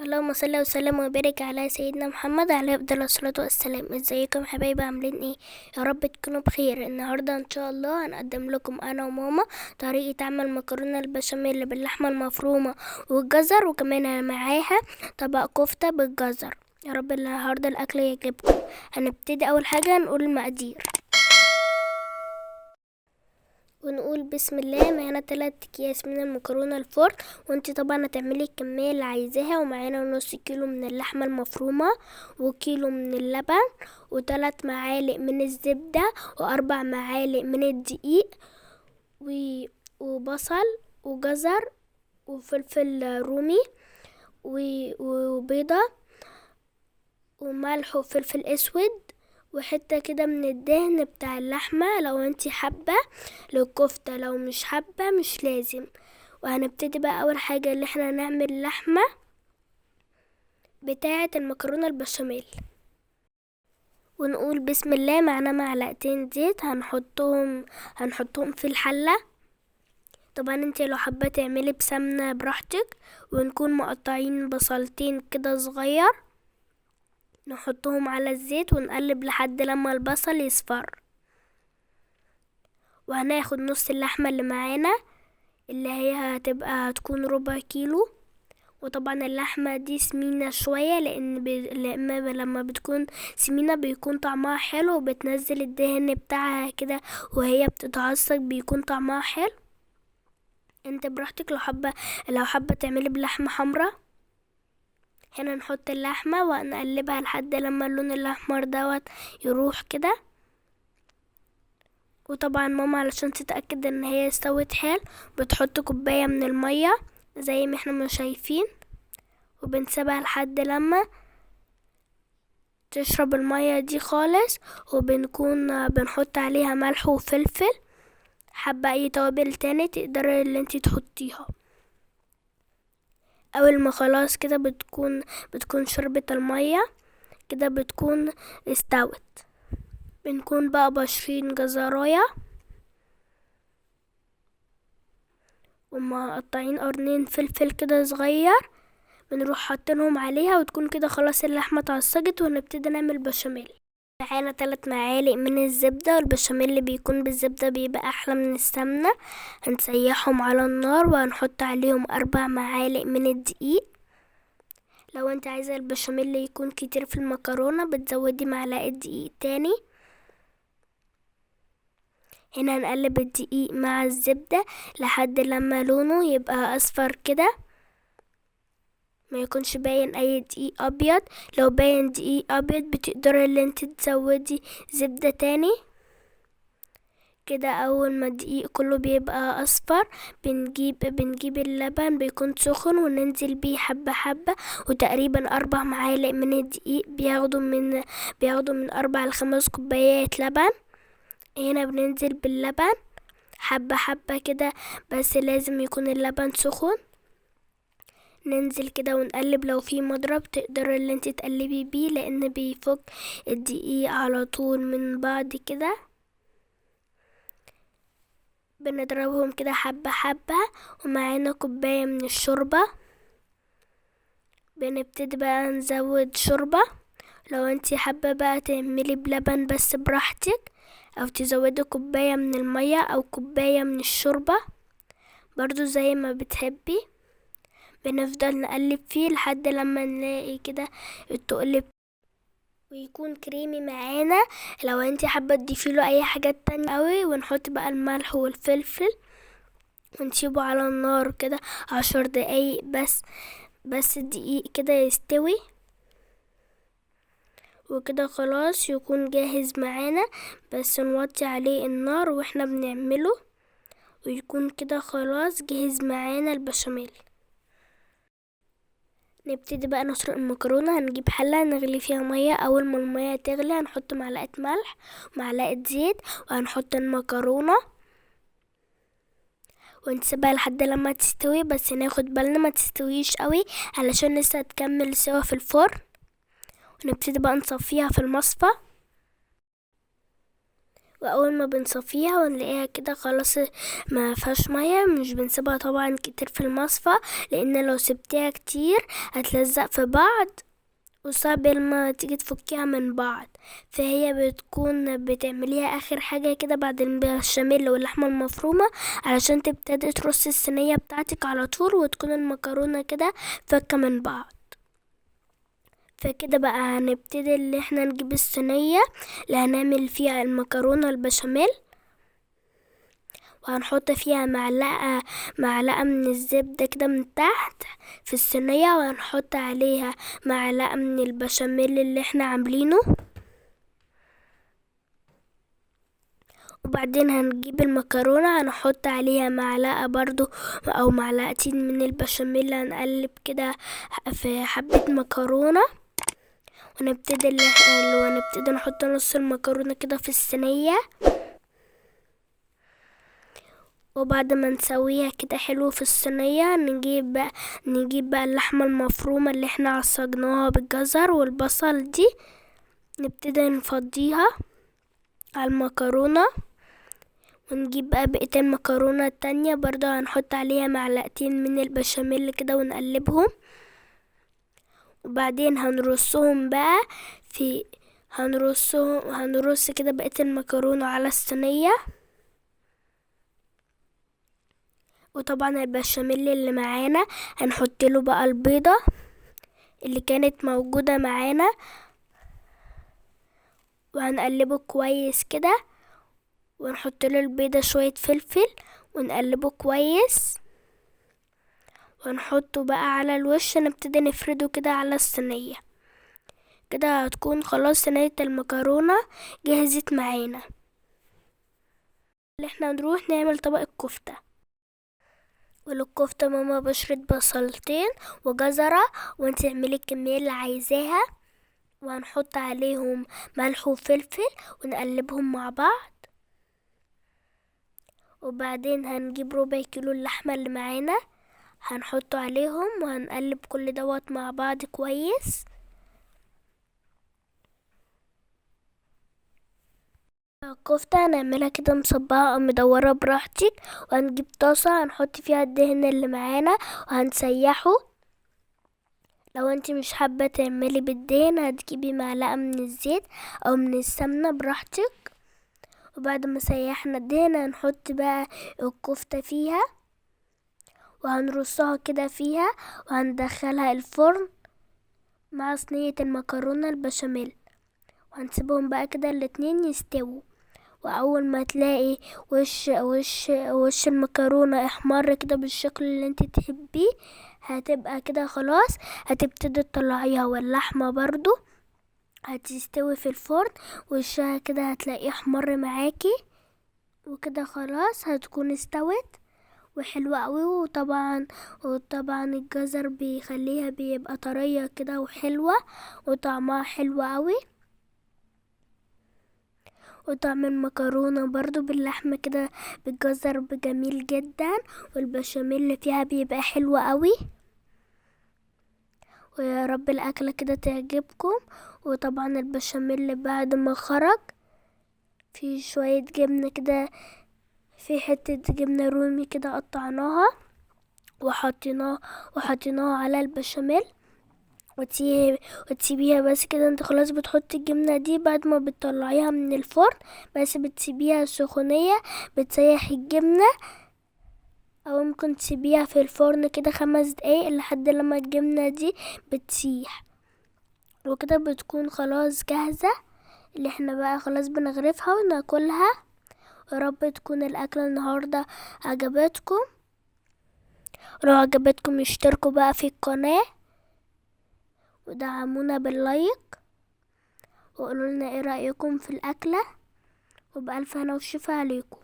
اللهم صل وسلم وبارك على سيدنا محمد عليه افضل الصلاه والسلام. ازيكم حبايبي، عاملين ايه؟ يا رب تكونوا بخير. النهارده ان شاء الله هنقدم لكم انا وماما طريقه عمل مكرونه البشاميل باللحمه المفرومه والجزر، وكمان معاها طبق كفته بالجزر. يا رب النهارده الاكل يعجبكم. هنبتدي اول حاجه نقول المقادير ونقول بسم الله. معانا 3 اكياس من المكرونه الفرن، وانتي طبعا هتعملي الكميه اللي عايزاها. ومعانا نص كيلو من اللحمه المفرومه، وكيلو من اللبن، و3 معالق من الزبده، و4 معالق من الدقيق، وبصل وجزر وفلفل رومي وبيضه وملح وفلفل اسود، وحتة كده من الدهن بتاع اللحمة لو انتي حابة للكفتة، لو مش حابة مش لازم. وهنبتدي بقى اول حاجة اللي احنا نعمل اللحمة بتاعة المكرونة البشاميل. ونقول بسم الله. معنا معلقتين زيت هنحطهم في الحلة. طبعا انتي لو حابة تعملي بسمنة براحتك. ونكون مقطعين بصلتين كده صغير، نحطهم على الزيت ونقلب لحد لما البصل يصفر. وهناخد نص اللحمة اللي معانا اللي هي هتكون 1/4 كيلو. وطبعا اللحمة دي سمينة شوية لأن لما بتكون سمينة بيكون طعمها حلو، وبتنزل الدهن بتاعها كده وهي بتتعصج بيكون طعمها حلو. انت براحتك، لو حابة تعملي بلحمة حمرا. هنا نحط اللحمة ونقلبها لحد لما اللون الأحمر دوت يروح كده. وطبعا ماما علشان تتأكد ان هي استوت حلو بتحط كوباية من المية زي ما احنا ما شايفين، وبنسيبها لحد لما تشرب المية دي خالص. وبنكون بنحط عليها ملح وفلفل، حابة اي توابل تاني تقدري اللي انتي تحطيها. اول ما خلاص كده بتكون شربت المية كده، بتكون استوت. بنكون بقى بشرين جزراية ومقطعين قرنين فلفل كده صغير، بنروح حاطينهم عليها وتكون كده خلاص اللحمة اتعصجت. ونبتدي نعمل بشاميل. معانا 3 معالق من الزبدة، والبشاميل اللي بيكون بالزبدة بيبقى احلى من السمنة. هنسيحهم على النار وهنحط عليهم 4 معالق من الدقيق. لو انت عايزة البشاميل يكون كتير في المكرونة بتزودي معلقة دقيق تاني. هنا هنقلب الدقيق مع الزبدة لحد لما لونه يبقى اصفر كده، ما يكونش باين اي دقيق ابيض. لو باين دقيق ابيض بتقدري اللي انت تزودي زبدة تاني كده. اول ما الدقيق كله بيبقى اصفر بنجيب اللبن بيكون سخن وننزل بيه حبة حبة. وتقريبا 4 معالق من الدقيق بياخدوا من 4 ل5 كوبايات لبن. هنا بننزل باللبن حبة حبة كده، بس لازم يكون اللبن سخن. ننزل كده ونقلب. لو في مضرب تقدر اللي انت تقلبي بيه لان بيفك الدقيق على طول من بعض كده. بنضربهم كده حبة حبة. ومعانا كوباية من الشوربة. بنبتدي بقى نزود شوربة. لو انت حابة بقى تعملي بلبن بس براحتك، او تزودي كوباية من المية او كوباية من الشوربة برضو زي ما بتحبي. بنفضل نقلب فيه لحد لما نلاقي كده التقلب ويكون كريمي معانا. لو انتي حابة تضيفيله اي حاجات تانية قوي. ونحط بقى الملح والفلفل ونسيبه على النار كده 10 دقايق بس الدقيق كده يستوي. وكده خلاص يكون جاهز معانا. بس نوطي عليه النار واحنا بنعمله، ويكون كده خلاص جاهز معانا البشاميل. نبتدي بقى نسلق المكرونة. هنجيب حلة نغلي فيها مية. اول ما المية تغلي هنحط معلقة ملح ومعلقة زيت، وهنحط المكرونة ونسيبها لحد لما تستوي. بس ناخد بالنا ما تستويش قوي علشان لسه هتكمل سوا في الفرن. ونبتدي بقى نصفيها في المصفى. واول ما بنصفيها ونلاقيها كده خلاص ما فيهاش ميه، مش بنسيبها طبعا كتير في المصفى، لان لو سبتيها كتير هتلزق في بعض وصعب لما تيجي تفكيها من بعض. فهي بتكون بتعمليها اخر حاجة كده بعد البشاميل واللحمة المفرومة، علشان تبتدي ترصي الصينية بتاعتك على طول وتكون المكرونة كده فكة من بعض. فكده بقى هنبتدي اللي احنا نجيب الصينية اللي هنعمل فيها المكرونة البشاميل، وهنحط فيها معلقة من الزبدة كده من تحت في الصينية، وهنحط عليها معلقة من البشاميل اللي احنا عاملينه، وبعدين هنجيب المكرونة هنحط عليها معلقة برضو او معلقتين من البشاميل، هنقلب كده في حبة مكرونة، ونبتدي نحط نص المكرونة كده في الصينية. وبعد ما نسويها كده حلو في الصينية نجيب بقى اللحمة المفرومة اللي احنا عصجناها بالجزر والبصل دي، نبتدي نفضيها على المكرونة، ونجيب بقى بقية المكرونة التانية برضو هنحط عليها معلقتين من البشاميل كده ونقلبهم، وبعدين هنرصهم بقى هنرص كده بقية المكرونة على الصينية. وطبعا البشاميل اللي معانا هنحط له بقى البيضة اللي كانت موجودة معانا، وهنقلبه كويس كده، ونحط له البيضة شوية فلفل ونقلبه كويس، ونحطه بقى على الوش، نبتدي نفرده كده على الصينية. كده هتكون خلاص صينية المكرونة جهزت معانا. اللي احنا نروح نعمل طبق الكفتة، وللكفتة ماما بشرة بصلتين وجزرة، وانت اعملي الكمية اللي عايزاها، وهنحط عليهم ملح وفلفل ونقلبهم مع بعض. وبعدين هنجيب ربع كيلو اللحمة اللي معانا هنحطه عليهم، وهنقلب كل دوت مع بعض كويس. الكفتة هنعملها كده مصبعة او مدورة براحتك، وهنجيب طاسة هنحط فيها الدهن اللي معانا وهنسيحه. لو انتي مش حابة تعملي بالدهن هتجيبي معلقة من الزيت او من السمنة براحتك. وبعد ما سيحنا الدهن هنحط بقى الكفتة فيها، وهنرصها كده فيها، وهندخلها الفرن مع صينية المكرونة البشاميل، وهنسيبهم بقى كده الاتنين يستووا. واول ما تلاقي وش المكرونة احمر كده بالشكل اللي انت تحبيه، هتبقى كده خلاص، هتبتدي تطلعيها. واللحمة برضو هتستوي في الفرن، وشها كده هتلاقيه احمر معاكي، وكده خلاص هتكون استوت وحلوة قوي. وطبعا الجزر بيخليها بيبقى طرية كده وحلوة، وطعمها حلو قوي. وطعم المكرونة برضو باللحمة كده بالجزر جميل جدا، والبشاميل اللي فيها بيبقى حلو قوي. ويا رب الأكلة كده تعجبكم. وطبعا البشاميل بعد ما خرج في شوية جبنة كده، في حتة جبنة رومي كده قطعناها وحطيناها على البشاميل، وتسيبيها بس كده. انت خلاص بتحطي الجبنة دي بعد ما بتطلعيها من الفرن، بس بتسيبيها سخونية، بتسيح الجبنة، او ممكن تسيبيها في الفرن كده 5 دقايق لحد لما الجبنة دي بتسيح، وكده بتكون خلاص جاهزة. اللي احنا بقى خلاص بنغرفها وناكلها. يا رب تكون الأكلة النهاردة عجبتكم. لو عجبتكم اشتركوا بقى في القناة ودعمونا باللايك، وقولوا لنا ايه رأيكم في الأكلة، وبألف هنا وشفا عليكم.